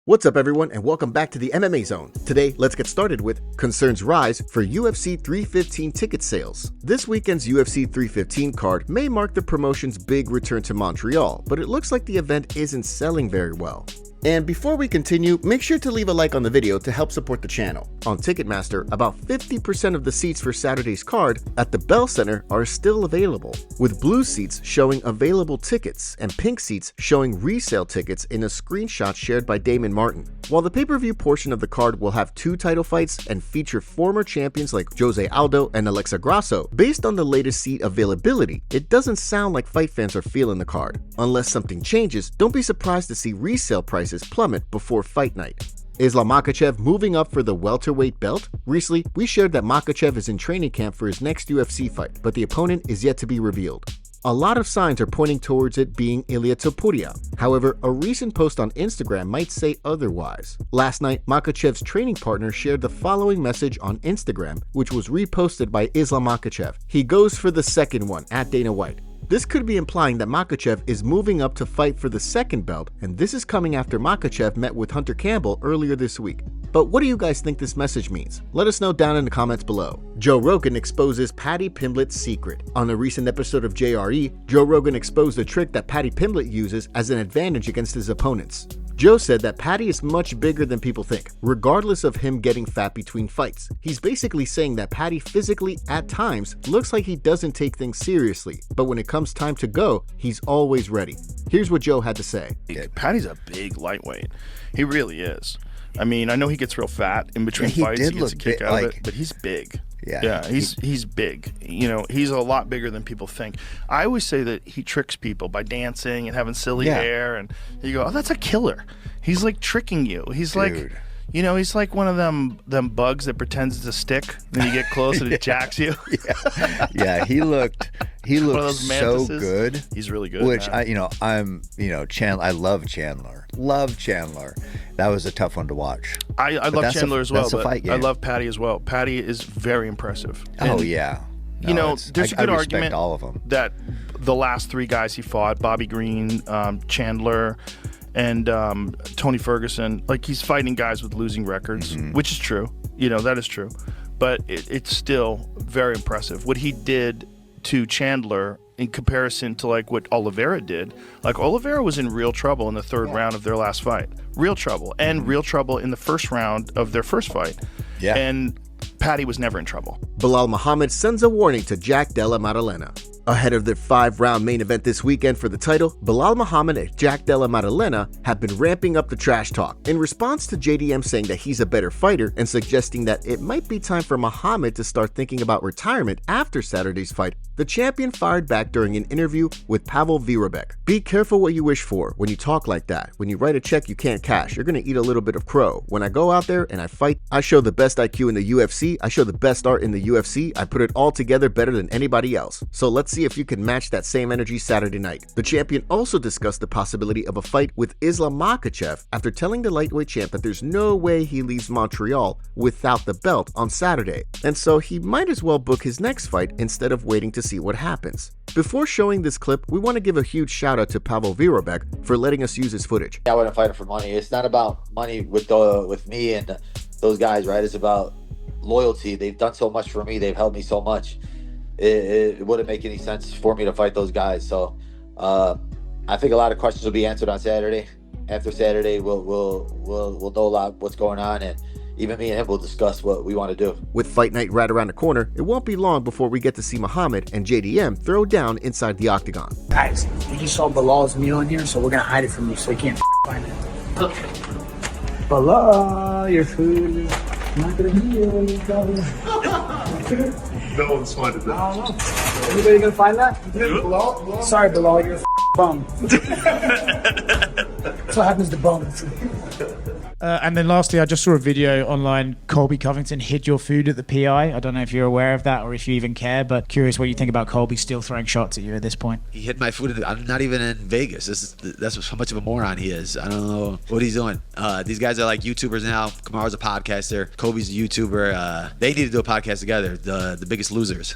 What's up everyone and welcome back to the MMA Zone. Today, let's get started with concerns rise for UFC 315 ticket sales. This weekend's UFC 315 card may mark the promotion's big return to Montreal, but it looks like the event isn't selling very well. And before we continue, make sure to leave a like on the video to help support the channel. On Ticketmaster, about 50% of the seats for Saturday's card at the Bell Center are still available, with blue seats showing available tickets and pink seats showing resale tickets in a screenshot shared by Damon Martin. While the pay-per-view portion of the card will have 2 title fights and feature former champions like Jose Aldo and Alexa Grasso, based on the latest seat availability, it doesn't sound like fight fans are feeling the card. Unless something changes, don't be surprised to see resale prices plummet before fight night. Islam Makhachev moving up for the welterweight belt? Recently, we shared that Makhachev is in training camp for his next UFC fight, but the opponent is yet to be revealed. A lot of signs are pointing towards it being Ilia Topuria. However, a recent post on Instagram might say otherwise. Last night, Makhachev's training partner shared the following message on Instagram, which was reposted by Islam Makhachev. He goes for the second one, at Dana White. This could be implying that Makhachev is moving up to fight for the second belt, and this is coming after Makhachev met with Hunter Campbell earlier this week. But what do you guys think this message means? Let us know down in the comments below. Joe Rogan exposes Paddy Pimblett's secret. On a recent episode of JRE, Joe Rogan exposed a trick that Paddy Pimblett uses as an advantage against his opponents. Joe said that Paddy is much bigger than people think, regardless of him getting fat between fights. He's basically saying that Paddy physically, at times, looks like he doesn't take things seriously, but when it comes time to go, he's always ready. Here's what Joe had to say. Paddy's a big lightweight. He really is. I mean, I know he gets real fat in between fights. He gets a kick out of it, but he's big. Yeah, he's big. You know, he's a lot bigger than people think. I always say that he tricks people by dancing and having silly hair, and you go, "Oh, that's a killer." He's like tricking you. He's like, you know, he's like one of them bugs that pretends it's a stick, and you get close and it jacks you. Yeah, he looked so good. He's really good. Which I love Chandler. Love Chandler. That was a tough one to watch. I love Chandler as well, but I love Paddy as well. Paddy is very impressive. Oh yeah. No, you know, there's a good argument all of them. That the last 3 guys he fought, Bobby Green, Chandler, and Tony Ferguson, like he's fighting guys with losing records, which is true. You know, that is true. But it's still very impressive. What he did to Chandler in comparison to like what Oliveira did. Like Oliveira was in real trouble in the 3rd round of their last fight. Real trouble. And real trouble in the 1st round of their first fight. Yeah. And Paddy was never in trouble. Belal Muhammad sends a warning to Jack Della Maddalena. Ahead of their 5-round main event this weekend for the title, Belal Muhammad and Jack Della Maddalena have been ramping up the trash talk in response to JDM saying that he's a better fighter and suggesting that it might be time for Muhammad to start thinking about retirement after Saturday's fight. The champion fired back during an interview with Pavel Virabek. Be careful what you wish for when you talk like that. When you write a check you can't cash, you're gonna eat a little bit of crow. When I go out there and I fight, I show the best IQ in the UFC, I show the best art in the UFC, I put it all together better than anybody else. So let's see if you can match that same energy Saturday night. The champion also discussed the possibility of a fight with Islam Makhachev after telling the lightweight champ that there's no way he leaves Montreal without the belt on Saturday, and so he might as well book his next fight instead of waiting to see what happens. Before showing this clip, we want to give a huge shout out to Pavel Virabek for letting us use his footage. I wouldn't fight him for money. It's not about money with me and those guys, right? It's about loyalty. They've done so much for me. They've helped me so much. It wouldn't make any sense for me to fight those guys. So I think a lot of questions will be answered on Saturday. After Saturday, we'll know a lot what's going on, and even me and him will discuss what we want to do. With fight night right around the corner, it won't be long before we get to see Muhammad and JDM throw down inside the octagon. Guys, we just saw Belal's meal in here, so we're gonna hide it from you so you can't find it. Belal, your food is not gonna be here. No one's finding that. I don't know. Anybody gonna find that? Belal? Sorry, Belal, you're a bum. That's what happens to bums. And then lastly, I just saw a video online. Colby Covington hid your food at the PI. I don't know if you're aware of that or if you even care, but curious what you think about Colby still throwing shots at you at this point. He hid my food. I'm not even in Vegas. That's how much of a moron he is. I don't know what he's doing. These guys are like YouTubers now. Kamaru's a podcaster. Colby's a YouTuber. They need to do a podcast together, the biggest losers.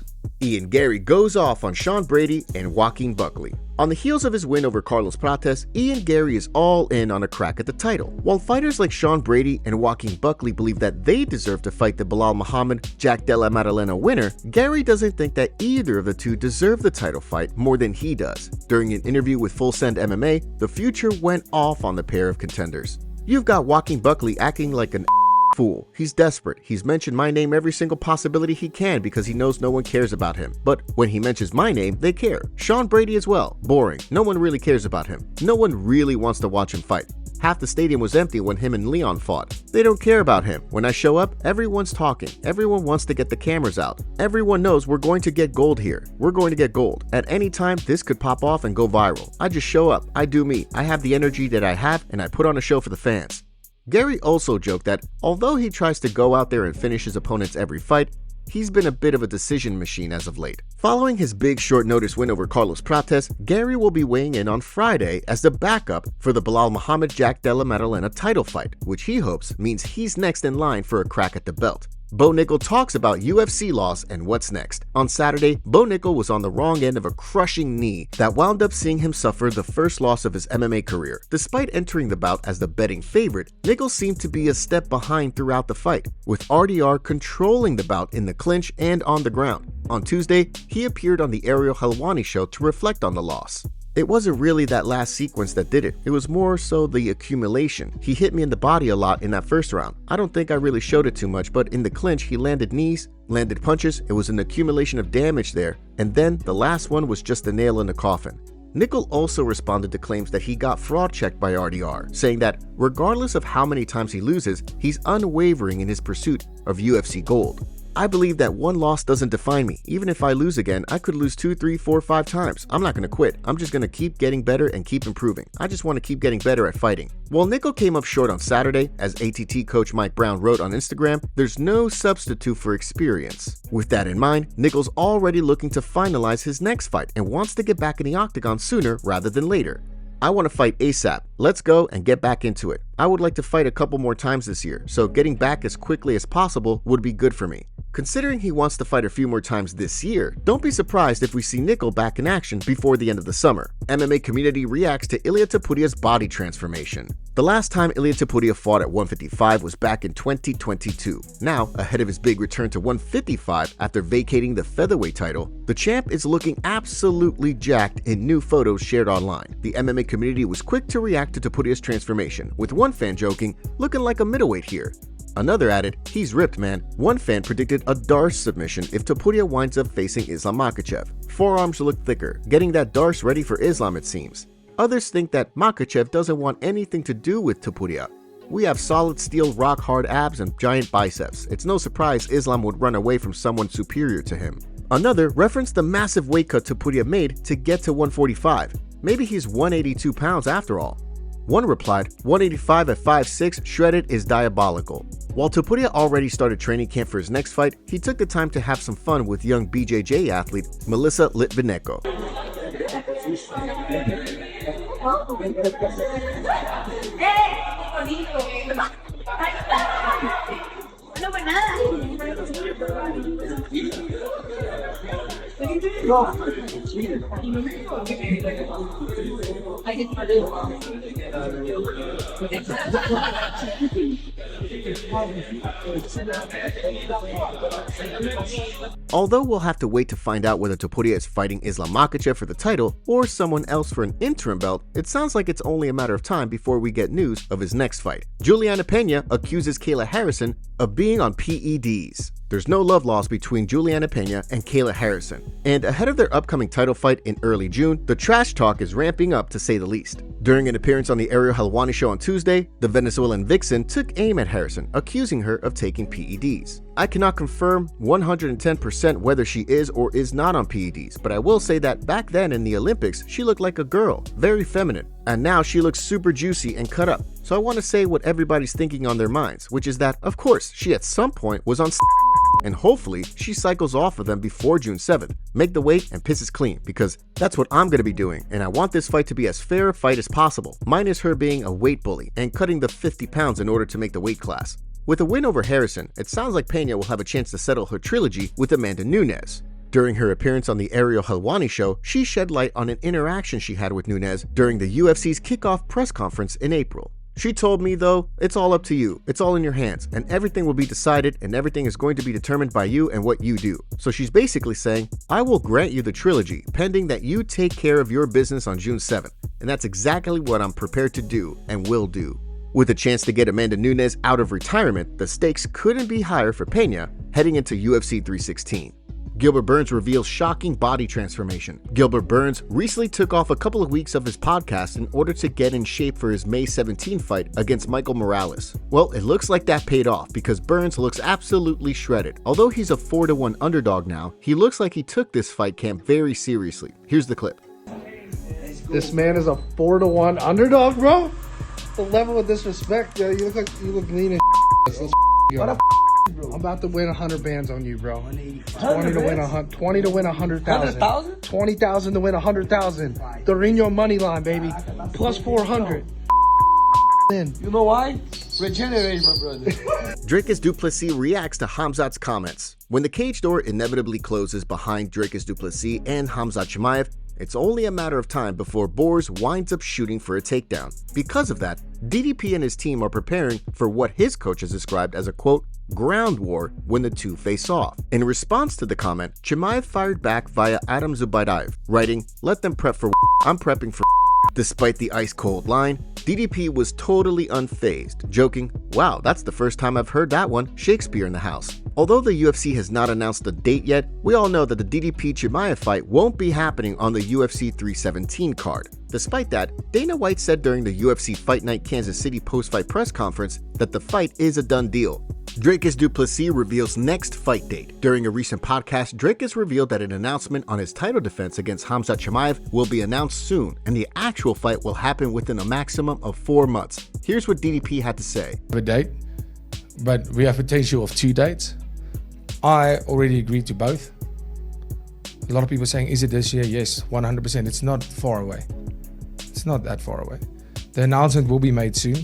Garry goes off on Sean Brady and Joaquin Buckley. On the heels of his win over Carlos Prates, Garry is all in on a crack at the title. While fighters like Sean Brady and Joaquin Buckley believe that they deserve to fight the Belal Muhammad, Della Maddalena winner, Garry doesn't think that either of the two deserve the title fight more than he does. During an interview with Full Send MMA, the future went off on the pair of contenders. You've got Joaquin Buckley acting like an fool. He's desperate. He's mentioned my name every single possibility he can because he knows no one cares about him. But when he mentions my name, they care. Sean Brady as well. Boring. No one really cares about him. No one really wants to watch him fight. Half the stadium was empty when him and Leon fought. They don't care about him. When I show up, everyone's talking. Everyone wants to get the cameras out. Everyone knows we're going to get gold here. We're going to get gold. At any time, this could pop off and go viral. I just show up. I do me. I have the energy that I have, and I put on a show for the fans. Garry also joked that although he tries to go out there and finish his opponents every fight, he's been a bit of a decision machine as of late. Following his big short notice win over Carlos Prates, Garry will be weighing in on Friday as the backup for the Belal Muhammad Della Maddalena title fight, which he hopes means he's next in line for a crack at the belt. Bo Nickal talks about UFC loss and what's next. On Saturday, Bo Nickal was on the wrong end of a crushing knee that wound up seeing him suffer the first loss of his MMA career. Despite entering the bout as the betting favorite, Nickal seemed to be a step behind throughout the fight, with RDR controlling the bout in the clinch and on the ground. On Tuesday, he appeared on the Ariel Helwani show to reflect on the loss. It wasn't really that last sequence that did it. It was more so the accumulation. He hit me in the body a lot in that first round. I don't think I really showed it too much, but in the clinch, he landed knees, landed punches. It was an accumulation of damage there. And then the last one was just the nail in the coffin. Nickal also responded to claims that he got fraud checked by RDR, saying that regardless of how many times he loses, he's unwavering in his pursuit of UFC gold. I believe that one loss doesn't define me. Even if I lose again, I could lose 2, 3, 4, 5 times. I'm not going to quit. I'm just going to keep getting better and keep improving. I just want to keep getting better at fighting. While Nickal came up short on Saturday, as ATT coach Mike Brown wrote on Instagram, there's no substitute for experience. With that in mind, Nickal's already looking to finalize his next fight and wants to get back in the octagon sooner rather than later. I want to fight ASAP. Let's go and get back into it. I would like to fight a couple more times this year, so getting back as quickly as possible would be good for me. Considering he wants to fight a few more times this year, don't be surprised if we see Nickal back in action before the end of the summer. MMA community reacts to Ilia Topuria's body transformation. The last time Ilia Topuria fought at 155 was back in 2022. Now, ahead of his big return to 155 after vacating the featherweight title, the champ is looking absolutely jacked in new photos shared online. The MMA community was quick to react to Topuria's transformation, with one fan joking, "Looking like a middleweight here." Another added, "He's ripped, man." One fan predicted a Darce submission if Topuria winds up facing Islam Makhachev. Forearms look thicker, getting that Darce ready for Islam it seems. Others think that Makhachev doesn't want anything to do with Topuria. We have solid steel rock hard abs and giant biceps. It's no surprise Islam would run away from someone superior to him. Another referenced the massive weight cut Topuria made to get to 145. Maybe he's 182 pounds after all. One replied, 185 at 5'6", shredded is diabolical. While Topuria already started training camp for his next fight, he took the time to have some fun with young BJJ athlete Melissa Litvinenko. Although we'll have to wait to find out whether Topuria is fighting Islam Makhachev for the title or someone else for an interim belt, it sounds like it's only a matter of time before we get news of his next fight. Julianna Peña accuses Kayla Harrison of being on PEDs. There's no love lost between Julianna Peña and Kayla Harrison, and ahead of their upcoming title fight in early June, the trash talk is ramping up to say the least. During an appearance on the Ariel Helwani show on Tuesday, the Venezuelan vixen took aim at Harrison, accusing her of taking PEDs. I cannot confirm 110% whether she is or is not on PEDs, but I will say that back then in the Olympics, she looked like a girl, very feminine, and now she looks super juicy and cut up. So I want to say what everybody's thinking on their minds, which is that, of course, she at some point was on and hopefully she cycles off of them before June 7th. Make the weight and pisses clean, because that's what I'm going to be doing, and I want this fight to be as fair a fight as possible, minus her being a weight bully and cutting the 50 pounds in order to make the weight class. With a win over Harrison, it sounds like Peña will have a chance to settle her trilogy with Amanda Nunes. During her appearance on the Ariel Helwani show, she shed light on an interaction she had with Nunes during the UFC's kickoff press conference in April. She told me, though, it's all up to you, it's all in your hands, and everything will be decided and everything is going to be determined by you and what you do. So she's basically saying, I will grant you the trilogy, pending that you take care of your business on June 7th. And that's exactly what I'm prepared to do and will do. With a chance to get Amanda Nunes out of retirement, the stakes couldn't be higher for Peña heading into UFC 316. Gilbert Burns reveals shocking body transformation. Gilbert Burns recently took off a couple of weeks of his podcast in order to get in shape for his May 17 fight against Michael Morales. Well, it looks like that paid off because Burns looks absolutely shredded. Although he's a 4-1 underdog now, he looks like he took this fight camp very seriously. Here's the clip. This man is a 4-1 underdog, bro. The level of disrespect, yo. You look lean as Let's I'm about to win 100 bands on you, bro. 20 to win 100,000. 20,000 to win 100,000. The Reno money line, baby. Plus 400. You know why? Regenerate, my brother. Dricus du Plessis reacts to Khamzat's comments. When the cage door inevitably closes behind Dricus du Plessis and Khamzat Chimaev, it's only a matter of time before Boers winds up shooting for a takedown. Because of that, DDP and his team are preparing for what his coach has described as a, quote, ground war when the two face off. In response to the comment, Chimaev fired back via Adam Zubaydayev, writing, let them prep for I'm prepping for. Despite the ice-cold line, DDP was totally unfazed, joking, wow, that's the first time I've heard that one, Shakespeare in the house. Although the UFC has not announced a date yet, we all know that the DDP-Chimaev fight won't be happening on the UFC 317 card. Despite that, Dana White said during the UFC Fight Night Kansas City post-fight press conference that the fight is a done deal. Dricus du Plessis reveals next fight date. During a recent podcast, Dricus revealed that an announcement on his title defense against Khamzat Chimaev will be announced soon, and the actual fight will happen within a maximum of 4 months. Here's what DDP had to say. A date, but we have potential of 2 dates. I already agreed to both. A lot of people saying, is it this year? Yes, 100%. It's not far away. It's not that far away. The announcement will be made soon.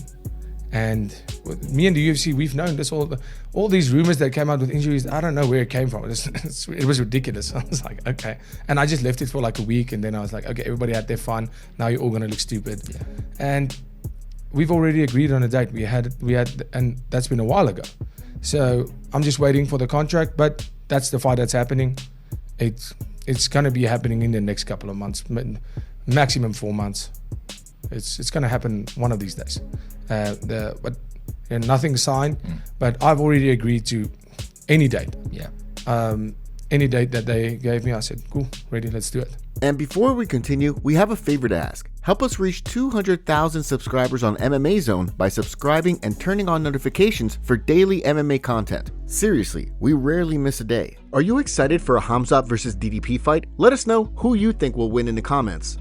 And with me and the UFC, we've known this all these rumors that came out with injuries. I don't know where it came from. It was ridiculous. I was like, okay. And I just left it for like a week, and then I was like, okay, everybody had their fun. Now you're all gonna look stupid. Yeah. And we've already agreed on a date. We had, and that's been a while ago. So I'm just waiting for the contract. But that's the fight that's happening. It's gonna be happening in the next couple of months, maximum 4 months. It's gonna happen one of these days. But nothing's signed, but I've already agreed to any date. Yeah. Any date that they gave me, I said, cool, ready, let's do it. And before we continue, we have a favor to ask. Help us reach 200,000 subscribers on MMA Zone by subscribing and turning on notifications for daily MMA content. Seriously, we rarely miss a day. Are you excited for a Khamzat versus DDP fight? Let us know who you think will win in the comments.